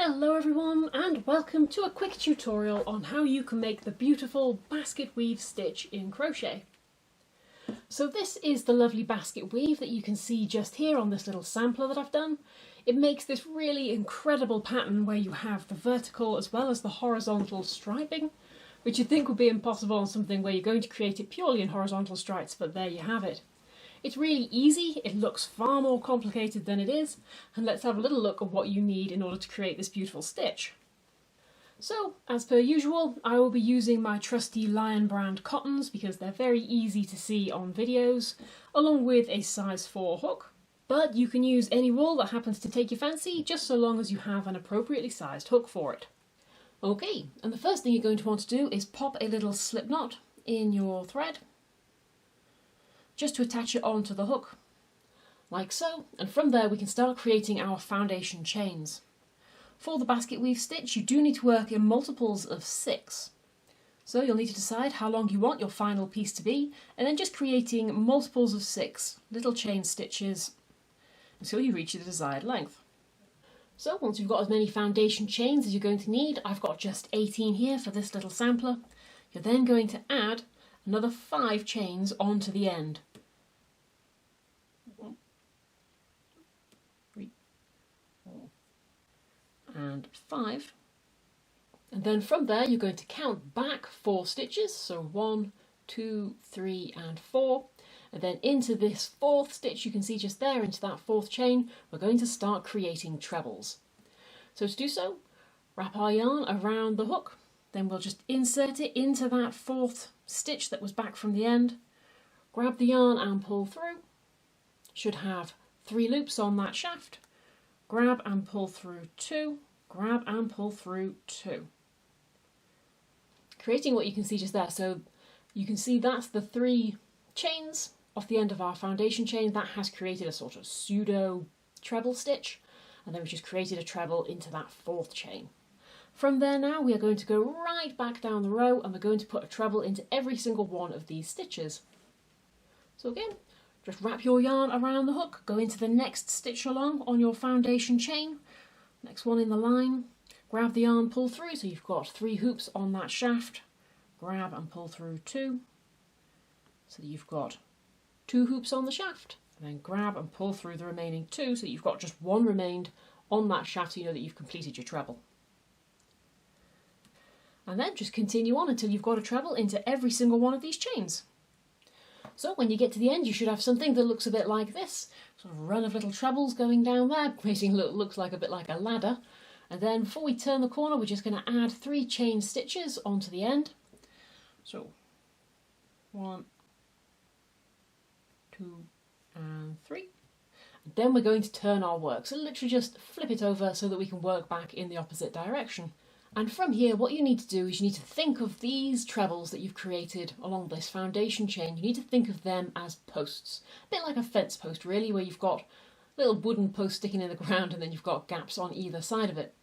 Hello everyone and welcome to a quick tutorial on how you can make the beautiful basket weave stitch in crochet. So this is the lovely basket weave that you can see just here on this little sampler that I've done. It makes this really incredible pattern where you have the vertical as well as the horizontal striping, which you'd think would be impossible on something where you're going to create it purely in horizontal stripes, but there you have it. It's really easy, it looks far more complicated than it is, and let's have a little look at what you need in order to create this beautiful stitch. So, as per usual, I will be using my trusty Lion brand cottons because they're very easy to see on videos, along with a size 4 hook. But you can use any wool that happens to take your fancy, just so long as you have an appropriately sized hook for it. Okay, and the first thing you're going to want to do is pop a little slip knot in your thread, just to attach it onto the hook, like so, and from there we can start creating our foundation chains. For the basket weave stitch you do need to work in multiples of 6. So you'll need to decide how long you want your final piece to be, and then just creating multiples of 6 little chain stitches until you reach the desired length. So once you've got as many foundation chains as you're going to need, I've got just 18 here for this little sampler, you're then going to add another 5 chains onto the end. 1, 3, 4, and 5. And then from there you're going to count back 4 stitches, so 1, 2, 3 and 4. And then into this 4th stitch you can see just there, into that 4th chain, we're going to start creating trebles. So to do so, wrap our yarn around the hook, then we'll just insert it into that 4th stitch that was back from the end, grab the yarn and pull through. Should have 3 loops on that shaft, grab and pull through 2, grab and pull through 2. Creating what you can see just there, so you can see that's the 3 chains off the end of our foundation chain. That has created a sort of pseudo treble stitch, and then we've just created a treble into that 4th chain. From there now we are going to go right back down the row and we're going to put a treble into every single one of these stitches. So again, just wrap your yarn around the hook, go into the next stitch along on your foundation chain, next one in the line, grab the yarn, pull through, so you've got 3 hoops on that shaft, grab and pull through 2, so that you've got 2 hoops on the shaft, and then grab and pull through the remaining 2, so that you've got just 1 remained on that shaft, so you know that you've completed your treble. And then just continue on until you've got a treble into every single one of these chains. So when you get to the end you should have something that looks a bit like this, sort of run of little trebles going down there, making it look like a bit like a ladder. And then before we turn the corner we're just going to add 3 chain stitches onto the end. So 1, 2 and 3. And then we're going to turn our work, so literally just flip it over so that we can work back in the opposite direction. And from here what you need to do is you need to think of these trebles that you've created along this foundation chain, you need to think of them as posts. A bit like a fence post really, where you've got little wooden posts sticking in the ground and then you've got gaps on either side of it.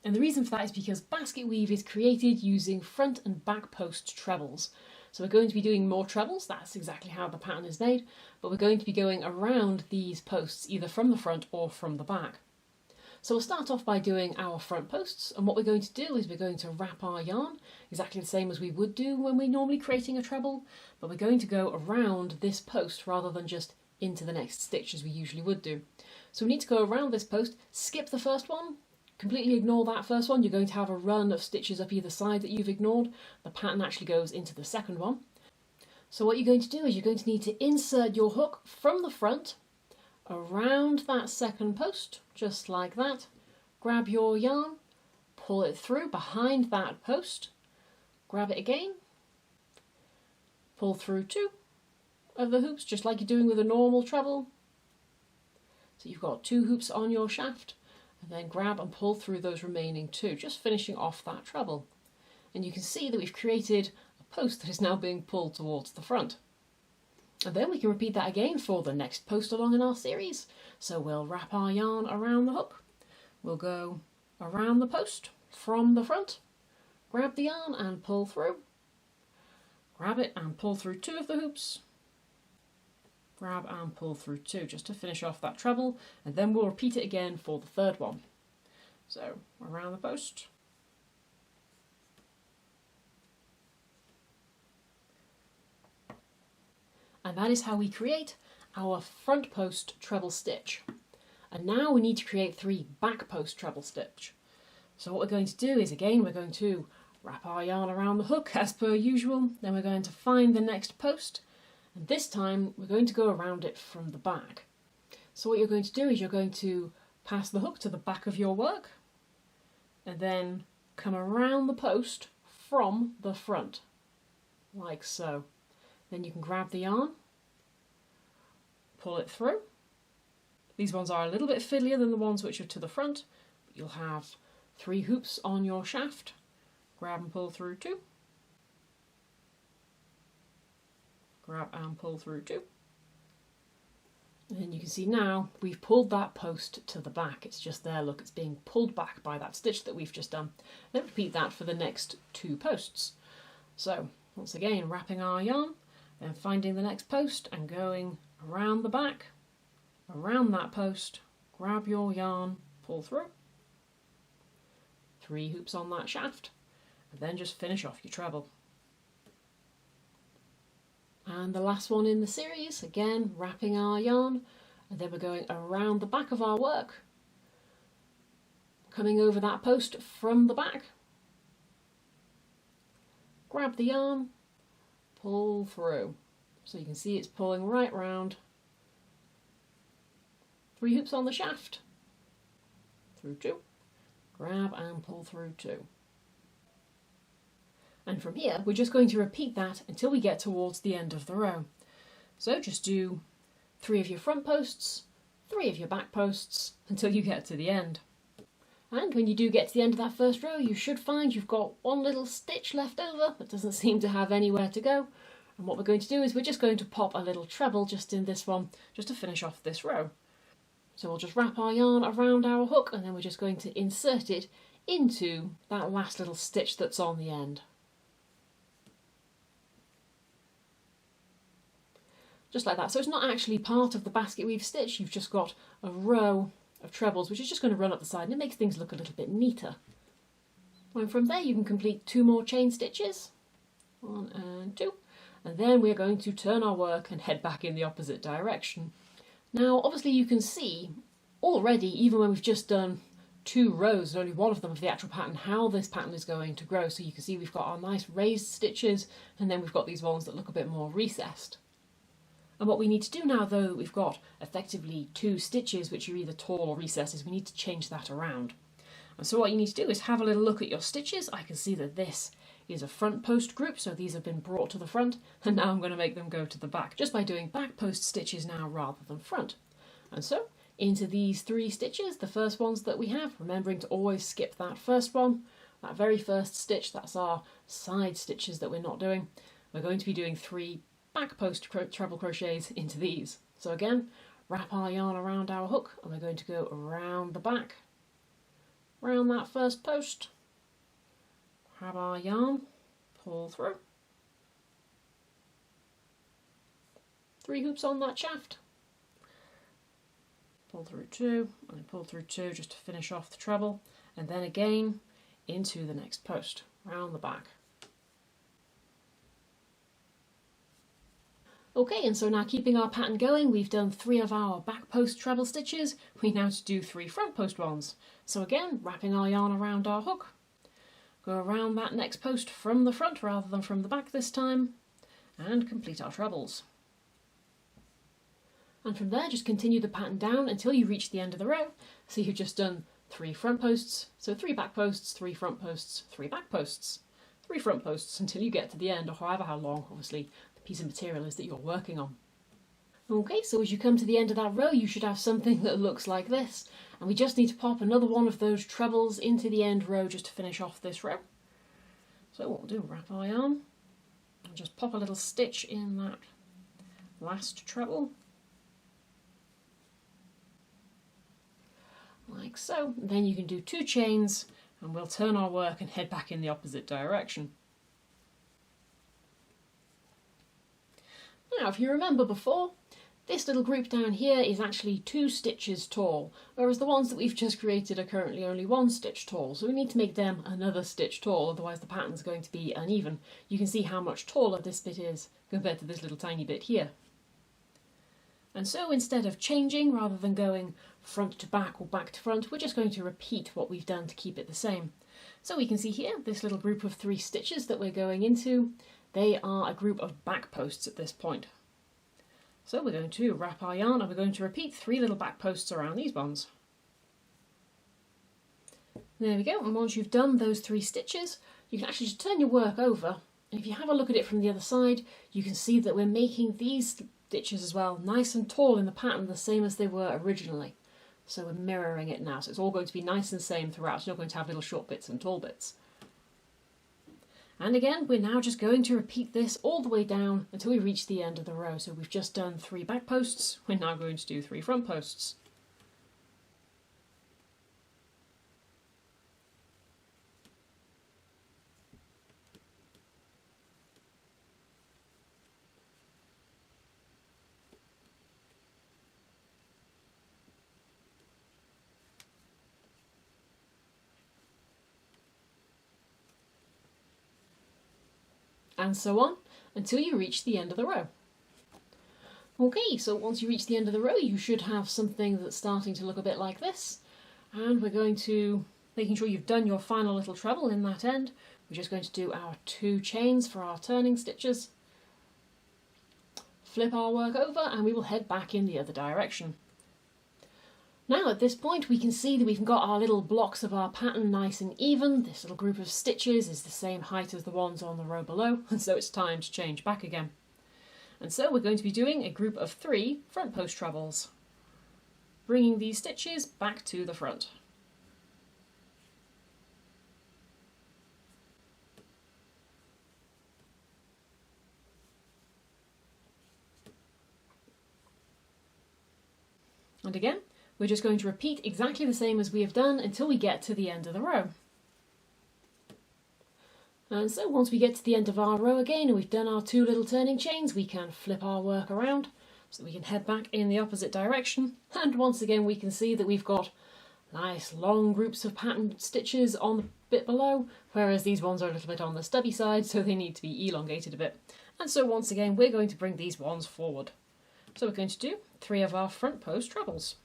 And the reason for that is because basket weave is created using front and back post trebles. So we're going to be doing more trebles, that's exactly how the pattern is made, but we're going to be going around these posts either from the front or from the back. So we'll start off by doing our front posts, and what we're going to do is we're going to wrap our yarn exactly the same as we would do when we're normally creating a treble, but we're going to go around this post rather than just into the next stitch as we usually would do. So we need to go around this post, skip the first one, completely ignore that first one. You're going to have a run of stitches up either side that you've ignored. The pattern actually goes into the second one. So what you're going to do is you're going to need to insert your hook from the front around that second post, just like that. Grab your yarn, pull it through behind that post, grab it again, pull through 2 of the hoops just like you're doing with a normal treble. So you've got 2 hoops on your shaft, and then grab and pull through those remaining 2, just finishing off that treble. And you can see that we've created a post that is now being pulled towards the front. And then we can repeat that again for the next post along in our series. So we'll wrap our yarn around the hook, we'll go around the post from the front, grab the yarn and pull through, grab it and pull through 2 of the hoops, grab and pull through 2 just to finish off that treble, and then we'll repeat it again for the third one. So around the post. And that is how we create our front post treble stitch. And now we need to create 3 back post treble stitch. So what we're going to do is, again, we're going to wrap our yarn around the hook as per usual. Then we're going to find the next post. And this time we're going to go around it from the back. So what you're going to do is you're going to pass the hook to the back of your work and then come around the post from the front, like so. Then you can grab the yarn, pull it through. These ones are a little bit fiddlier than the ones which are to the front, but you'll have 3 hoops on your shaft. Grab and pull through 2. Grab and pull through 2. And then you can see now we've pulled that post to the back. It's just there, look, it's being pulled back by that stitch that we've just done. Then repeat that for the next 2 posts. So once again, wrapping our yarn, then finding the next post and going around the back, around that post, grab your yarn, pull through, 3 hoops on that shaft, and then just finish off your treble. And the last one in the series, again, wrapping our yarn, and then we're going around the back of our work, coming over that post from the back, grab the yarn, pull through. So you can see it's pulling right round, 3 hoops on the shaft, through 2, grab and pull through 2. And from here, we're just going to repeat that until we get towards the end of the row. So just do 3 of your front posts, 3 of your back posts, until you get to the end. And when you do get to the end of that first row, you should find you've got 1 little stitch left over that doesn't seem to have anywhere to go. And what we're going to do is we're just going to pop a little treble just in this one, just to finish off this row. So we'll just wrap our yarn around our hook, and then we're just going to insert it into that last little stitch that's on the end. Just like that. So it's not actually part of the basket weave stitch, you've just got a row of trebles which is just going to run up the side, and it makes things look a little bit neater. And from there you can complete 2 more chain stitches, 1 and 2, and then we're going to turn our work and head back in the opposite direction. Now obviously you can see already, even when we've just done 2 rows, and only 1 of them of the actual pattern, how this pattern is going to grow. So you can see we've got our nice raised stitches, and then we've got these ones that look a bit more recessed. And what we need to do now, though, that we've got effectively 2 stitches which are either tall or recesses, we need to change that around. And so what you need to do is have a little look at your stitches. I can see that this is a front post group, so these have been brought to the front, and now I'm going to make them go to the back, just by doing back post stitches now rather than front. And so into these 3 stitches, the first ones that we have, remembering to always skip that first one, that very first stitch, that's our side stitches that we're not doing. We're going to be doing 3 back post treble crochets into these. So again, wrap our yarn around our hook, and we're going to go around the back, around that first post, grab our yarn, pull through, 3 hoops on that shaft, pull through 2, and then pull through 2 just to finish off the treble, and then again into the next post, round the back. Okay, and so now keeping our pattern going, we've done 3 of our back post treble stitches. We now to do 3 front post ones. So again, wrapping our yarn around our hook, go around that next post from the front rather than from the back this time, and complete our trebles. And from there, just continue the pattern down until you reach the end of the row. So you've just done 3 front posts, so 3 back posts, 3 front posts, 3 back posts, 3 front posts until you get to the end, or however how long, obviously, piece of material is that you're working on. Okay, so as you come to the end of that row, you should have something that looks like this, and we just need to pop another one of those trebles into the end row just to finish off this row. So what we'll do, wrap our yarn and just pop a little stitch in that last treble, like so. And then you can do 2 chains, and we'll turn our work and head back in the opposite direction. Now, if you remember before, This little group down here is actually 2 stitches tall, whereas the ones that we've just created are currently only 1 stitch tall, so we need to make them another stitch tall, otherwise the pattern's going to be uneven. You can see how much taller this bit is compared to this little tiny bit here. And so instead of changing, rather than going front to back or back to front, we're just going to repeat what we've done to keep it the same. So we can see here, this little group of 3 stitches that we're going into, they are a group of back posts at this point. So we're going to wrap our yarn and we're going to repeat 3 little back posts around these ones. There we go, and once you've done those 3 stitches, you can actually just turn your work over, and if you have a look at it from the other side, you can see that we're making these stitches as well nice and tall in the pattern, the same as they were originally. So we're mirroring it now, so it's all going to be nice and same throughout. You're not going to have little short bits and tall bits. And again, we're now just going to repeat this all the way down until we reach the end of the row. So we've just done 3 back posts, we're now going to do 3 front posts. And so on until you reach the end of the row. Okay, so once you reach the end of the row, you should have something that's starting to look a bit like this. And we're going to, making sure you've done your final little treble in that end, we're just going to do our 2 chains for our turning stitches, flip our work over, and we will head back in the other direction. Now at this point we can see that we've got our little blocks of our pattern nice and even. This little group of stitches is the same height as the ones on the row below, and so it's time to change back again. And so we're going to be doing a group of 3 front post trebles, bringing these stitches back to the front. And again, we're just going to repeat exactly the same as we have done until we get to the end of the row. And so once we get to the end of our row again and we've done our 2 little turning chains, we can flip our work around so that we can head back in the opposite direction. And once again we can see that we've got nice long groups of patterned stitches on the bit below, whereas these ones are a little bit on the stubby side, so they need to be elongated a bit. And so once again we're going to bring these ones forward. So we're going to do 3 of our front post trebles.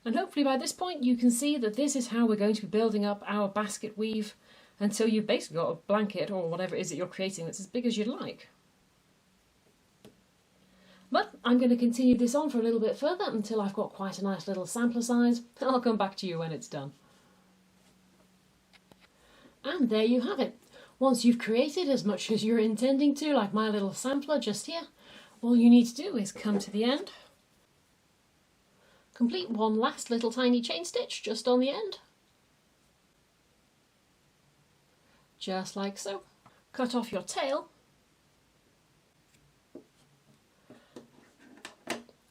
And hopefully by this point you can see that this is how we're going to be building up our basket weave until you've basically got a blanket or whatever it is that you're creating that's as big as you'd like. But I'm going to continue this on for a little bit further until I've got quite a nice little sampler size, and I'll come back to you when it's done. And there you have it. Once you've created as much as you're intending to, like my little sampler just here, all you need to do is come to the end, complete one last little tiny chain stitch just on the end, just like so. Cut off your tail,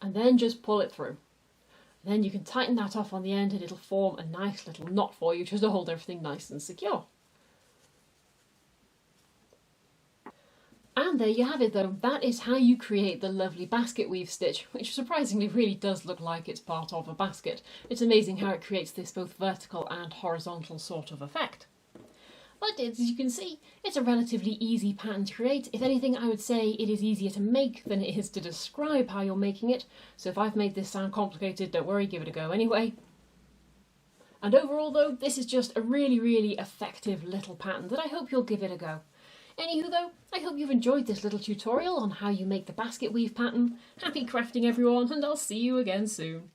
and then just pull it through. Then you can tighten that off on the end and it'll form a nice little knot for you just to hold everything nice and secure. And there you have it though, that is how you create the lovely basket weave stitch, which surprisingly really does look like it's part of a basket. It's amazing how it creates this both vertical and horizontal sort of effect. But as you can see, it's a relatively easy pattern to create. If anything, I would say it is easier to make than it is to describe how you're making it. So if I've made this sound complicated, don't worry, give it a go anyway. And overall though, this is just a really effective little pattern that I hope you'll give it a go. Anywho though, I hope you've enjoyed this little tutorial on how you make the basket weave pattern. Happy crafting everyone, and I'll see you again soon.